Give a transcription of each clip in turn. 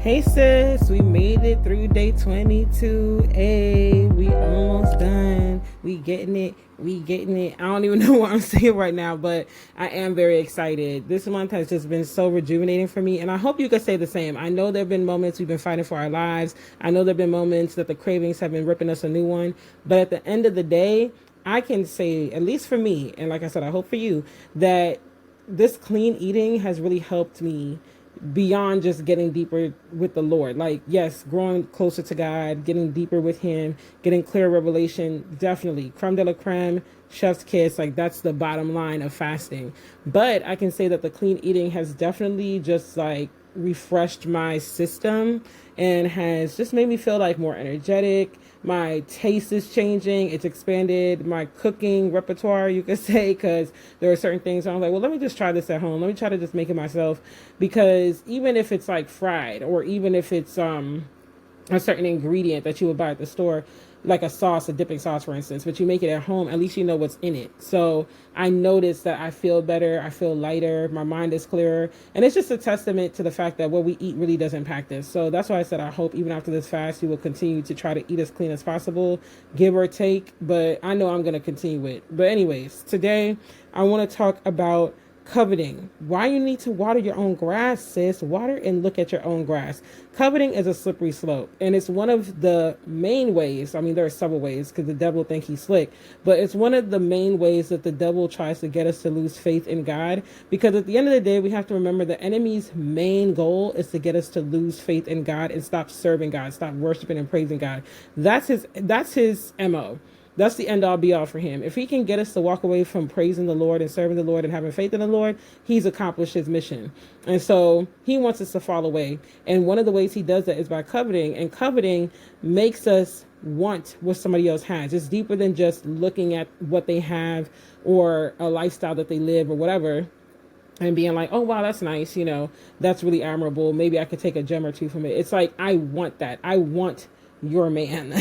Hey sis, we made it through day 22. Hey, we almost done. We getting it. We getting it. I don't even know what I'm saying right now, but I am very excited. This month has just been so rejuvenating for me, and I hope you could say the same. I know there have been moments we've been fighting for our lives. I know there have been moments that the cravings have been ripping us a new one, but at the end of the day, I can say, at least for me, and like I said, I hope for you, that this clean eating has really helped me beyond just getting deeper with the Lord. Like, yes, growing closer to God, getting deeper with Him, getting clear revelation, definitely. Creme de la creme, chef's kiss, like that's the bottom line of fasting. But I can say that the clean eating has definitely just like refreshed my system and has just made me feel like more energetic. My taste is changing. It's expanded my cooking repertoire, you could say, because there are certain things I'm like, well, let me just try this at home. Let me try to just make it myself. Because even if it's like fried, or even if it's a certain ingredient that you would buy at the store, like a sauce, a dipping sauce, for instance, but you make it at home, at least you know what's in it. So I noticed that I feel better, I feel lighter, my mind is clearer, and it's just a testament to the fact that what we eat really does impact us. So that's why I said I hope even after this fast, you will continue to try to eat as clean as possible, give or take, but I know I'm going to continue it. But anyways, today I want to talk about coveting. Why you need to water your own grass, sis. Water and look at your own grass. Coveting is a slippery slope, and it's one of the main ways. I mean, there are several ways because the devil think he's slick, but it's one of the main ways that the devil tries to get us to lose faith in God. Because at the end of the day, we have to remember the enemy's main goal is to get us to lose faith in God and stop serving God, stop worshiping and praising God. That's his MO. That's the end all be all for him. If he can get us to walk away from praising the Lord and serving the Lord and having faith in the Lord, he's accomplished his mission. And so he wants us to fall away. And one of the ways he does that is by coveting. And coveting makes us want what somebody else has. It's deeper than just looking at what they have or a lifestyle that they live or whatever, and being like, oh, wow, that's nice. You know, that's really admirable. Maybe I could take a gem or two from it. It's like, I want that. I want your man.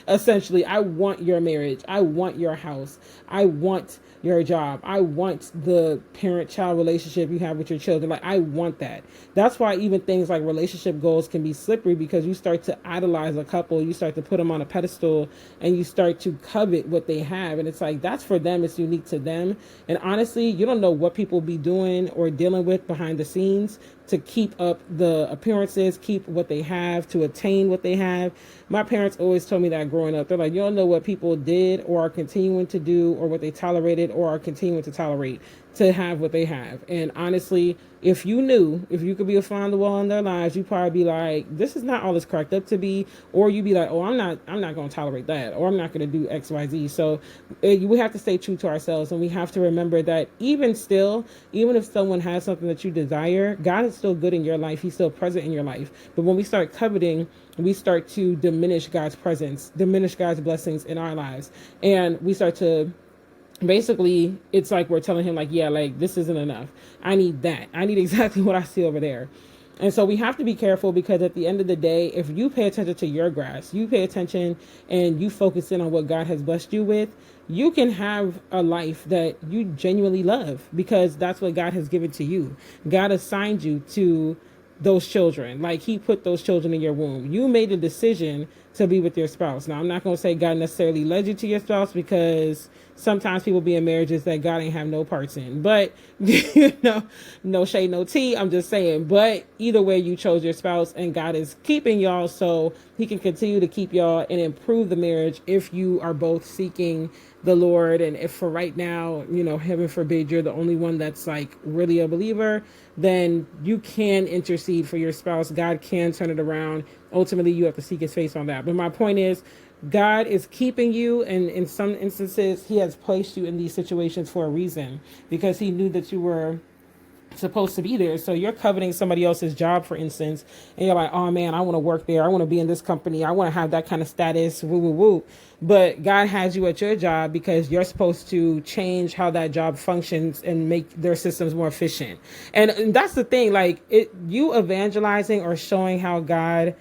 Essentially, I want your marriage. I want your house. I want your job. I want the parent-child relationship you have with your children. Like, I want that. That's why even things like relationship goals can be slippery, because you start to idolize a couple, you start to put them on a pedestal, and you start to covet what they have. And it's like, that's for them. It's unique to them. And honestly, you don't know what people be doing or dealing with behind the scenes to keep up the appearances, keep what they have, to attain what they have. My parents always told me that growing up. They're like, you don't know what people did or are continuing to do, or what they tolerated or are continuing to tolerate to have what they have. And honestly, if you knew, if you could be a fly on the wall in their lives, you'd probably be like, this is not all it's cracked up to be. Or you'd be like, oh, I'm not going to tolerate that, or I'm not going to do X, Y, Z. So we have to stay true to ourselves, and we have to remember that even still, even if someone has something that you desire, God is still good in your life. He's still present in your life. But when we start coveting, we start to diminish God's presence, diminish God's blessings in our lives. And we start to, basically, it's like we're telling him, like, yeah, like, this isn't enough. I need that. I need exactly what I see over there. And so we have to be careful, because at the end of the day, if you pay attention to your grass, you pay attention and you focus in on what God has blessed you with, you can have a life that you genuinely love, because that's what God has given to you. God assigned you to those children. Like, he put those children in your womb. You made a decision to be with your spouse. Now, I'm not going to say God necessarily led you to your spouse, because sometimes people be in marriages that God ain't have no parts in. But, you know, no shade, no tea. I'm just saying. But either way, you chose your spouse, and God is keeping y'all so he can continue to keep y'all and improve the marriage if you are both seeking the Lord. And if for right now, you know, heaven forbid, you're the only one that's like really a believer, then you can intercede for your spouse. God can turn it around. Ultimately, you have to seek his face on that. But my point is, God is keeping you, and in some instances, he has placed you in these situations for a reason, because he knew that you were supposed to be there. So you're coveting somebody else's job, for instance, and you're like, oh man, I want to work there. I want to be in this company. I want to have that kind of status. Woo, woo, woo. But God has you at your job because you're supposed to change how that job functions and make their systems more efficient. And that's the thing, like, you evangelizing or showing how God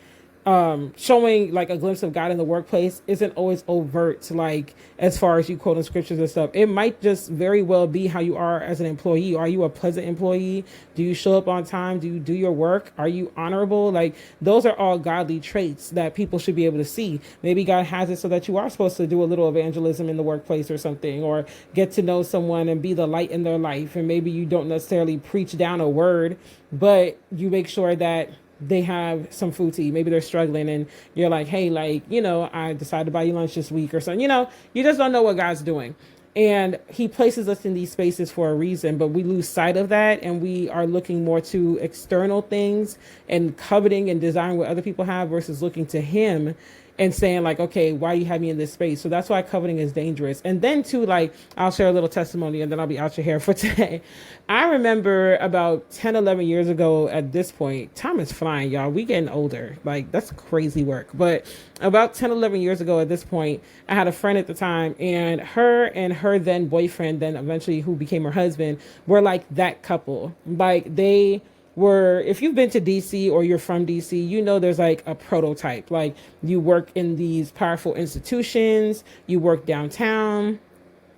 showing like a glimpse of God in the workplace isn't always overt, like as far as you quoting scriptures and stuff. It might just very well be how you are as an employee. Are you a pleasant employee? Do you show up on time? Do you do your work? Are you honorable? Like those are all godly traits that people should be able to see. Maybe God has it so that you are supposed to do a little evangelism in the workplace or something, or get to know someone and be the light in their life. And maybe you don't necessarily preach down a word, but you make sure that they have some food to eat. Maybe they're struggling and you're like, hey, like, I decided to buy you lunch this week or something. You just don't know what God's doing. And he places us in these spaces for a reason, but we lose sight of that. And we are looking more to external things and coveting and desiring what other people have versus looking to him and saying like, okay, why you have me in this space? So that's why coveting is dangerous. And then too, like, I'll share a little testimony and then I'll be out your hair for today. I remember about 10, 11 years ago at this point, time is flying, y'all. We getting older. Like, that's crazy work. But about 10, 11 years ago at this point, I had a friend at the time, and her then boyfriend, then eventually who became her husband, were like that couple. Like they were, if you've been to DC or you're from DC, there's like a prototype. Like you work in these powerful institutions, you work downtown,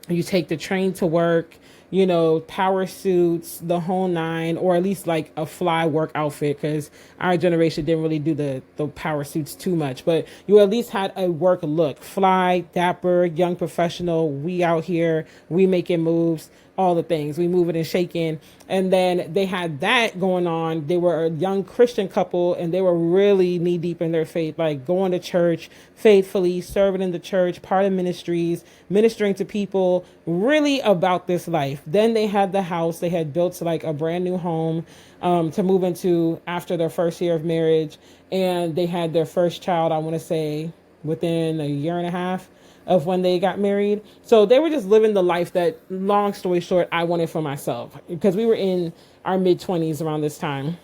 you take the train to work, power suits, the whole nine, or at least like a fly work outfit, because our generation didn't really do the power suits too much, but you at least had a work look, fly, dapper, young professional. We out here, we making moves, all the things, we moving and shaking. And then they had that going on. They were a young Christian couple, and they were really knee deep in their faith, like going to church faithfully, serving in the church, part of ministries, ministering to people, really about this life. Then they had the house. They had built like a brand new home to move into after their first year of marriage. And they had their first child, I want to say, within a year and a half of when they got married. So they were just living the life that, long story short, I wanted for myself, because we were in our mid-20s around this time.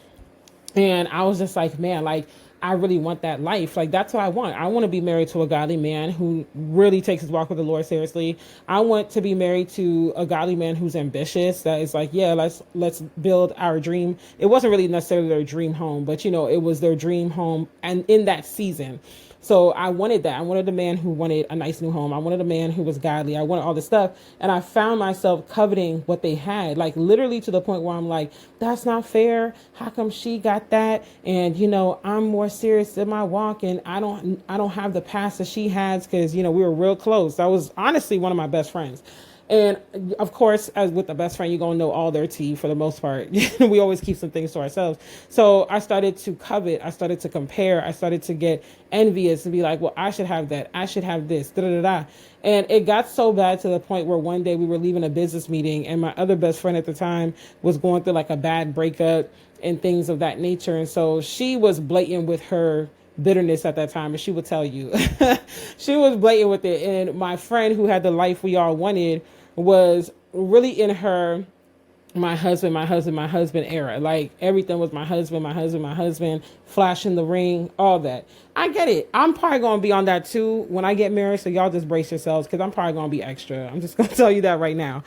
And I was just like, man, like, I really want that life. Like, that's what I want. I want to be married to a godly man who really takes his walk with the Lord seriously. I want to be married to a godly man who's ambitious, that is like, yeah, let's build our dream. It wasn't really necessarily their dream home, but it was their dream home, and in that season. So I wanted that. I wanted a man who wanted a nice new home. I wanted a man who was godly. I wanted all this stuff. And I found myself coveting what they had, like literally to the point where I'm like, that's not fair. How come she got that? And, I'm more serious in my walk, and I don't have the past that she has, because, we were real close. That was honestly one of my best friends. And of course, as with the best friend, you're going to know all their tea for the most part. We always keep some things to ourselves. So I started to covet. I started to compare. I started to get envious and be like, well, I should have that. I should have this. Da, da, da, da. And it got so bad to the point where one day we were leaving a business meeting, and my other best friend at the time was going through like a bad breakup and things of that nature. And so she was blatant with her bitterness at that time, and she would tell you she was blatant with it. And my friend, who had the life we all wanted, was really in her my husband era. Like everything was my husband, flashing the ring, all that. I get it. I'm probably going to be on that too when I get married. So y'all just brace yourselves, because I'm probably going to be extra. I'm just going to tell you that right now.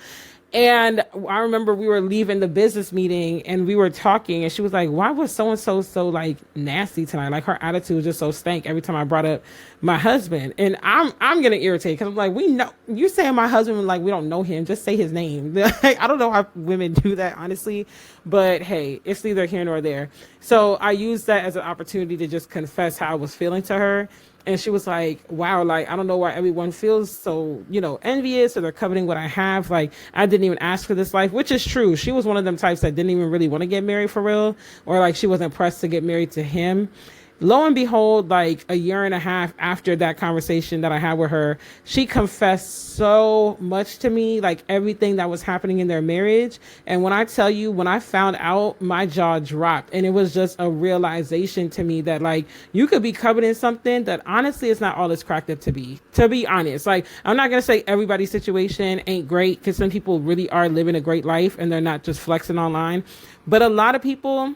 And I remember we were leaving the business meeting and we were talking, and she was like, why was so-and-so so like nasty tonight? Like her attitude was just so stank every time I brought up my husband. And I'm getting irritated, because I'm like, we know you saying my husband, like we don't know him, just say his name. I don't know how women do that, honestly, but hey, it's neither here nor there. So I used that as an opportunity to just confess how I was feeling to her. And she was like, wow, like, I don't know why everyone feels so, envious, or they're coveting what I have. Like, I didn't even ask for this life, which is true. She was one of them types that didn't even really want to get married for real, or like she wasn't pressed to get married to him. Lo and behold, like a year and a half after that conversation that I had with her, she confessed so much to me, like everything that was happening in their marriage. And when I tell you, when I found out, my jaw dropped. And it was just a realization to me that like you could be coveting something that honestly it's not all it's cracked up to be honest. Like, I'm not going to say everybody's situation ain't great, because some people really are living a great life and they're not just flexing online. But a lot of people,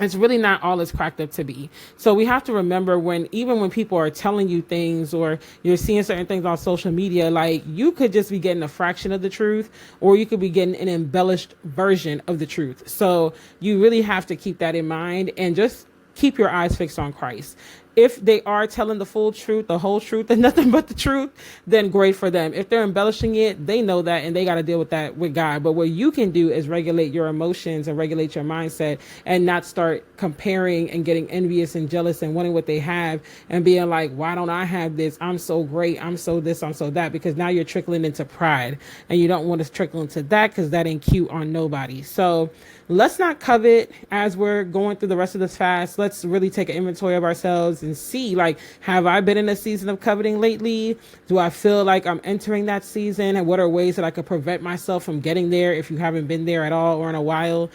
it's really not all it's cracked up to be. So we have to remember, even when people are telling you things, or you're seeing certain things on social media, like you could just be getting a fraction of the truth, or you could be getting an embellished version of the truth. So you really have to keep that in mind, and just keep your eyes fixed on Christ. if they are telling the full truth, the whole truth, and nothing but the truth, then great for them. If they're embellishing it, they know that and they got to deal with that with God. But what you can do is regulate your emotions and regulate your mindset and not start comparing and getting envious and jealous and wanting what they have and being like, why don't I have this? I'm so great. I'm so this, I'm so that, because now you're trickling into pride and you don't want to trickle into that because that ain't cute on nobody. So let's not covet as we're going through the rest of this fast. Let's really take an inventory of ourselves and see, like, have I been in a season of coveting lately? Do I feel like I'm entering that season? And what are ways that I could prevent myself from getting there if you haven't been there at all or in a while?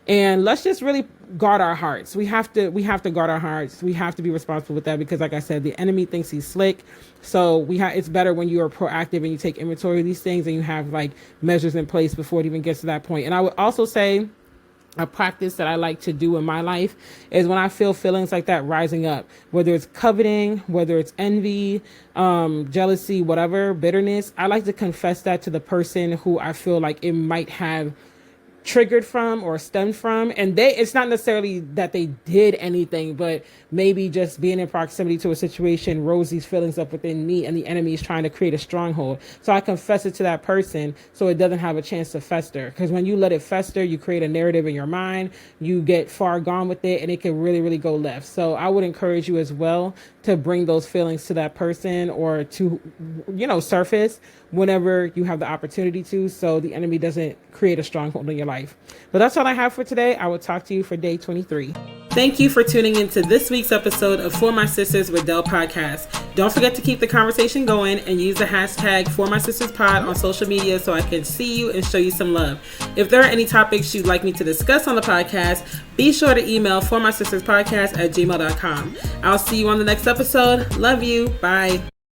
And let's just really guard our hearts. We have to guard our hearts. We have to be responsible with that because, like I said, the enemy thinks he's slick. So it's better when you are proactive and you take inventory of these things and you have like measures in place before it even gets to that point. And I would also say a practice that I like to do in my life is when I feel feelings like that rising up, whether it's coveting, whether it's envy, jealousy, whatever, bitterness, I like to confess that to the person who I feel like it might have triggered from or stemmed from. And it's not necessarily that they did anything, but maybe just being in proximity to a situation rose these feelings up within me, and the enemy is trying to create a stronghold. So I confess it to that person so it doesn't have a chance to fester, because when you let it fester, you create a narrative in your mind, you get far gone with it, and it can really, really go left. So I would encourage you as well to bring those feelings to that person or to, surface whenever you have the opportunity to, so the enemy doesn't create a stronghold in your life. But that's all I have for today. I will talk to you for day 23. Thank you for tuning into this week's episode of For My Sisters Rondelle podcast. Don't forget to keep the conversation going and use the hashtag #ForMySistersPod on social media so I can see you and show you some love. If there are any topics you'd like me to discuss on the podcast, be sure to email formysisterspodcast@gmail.com. I'll see you on the next episode. Love you. Bye.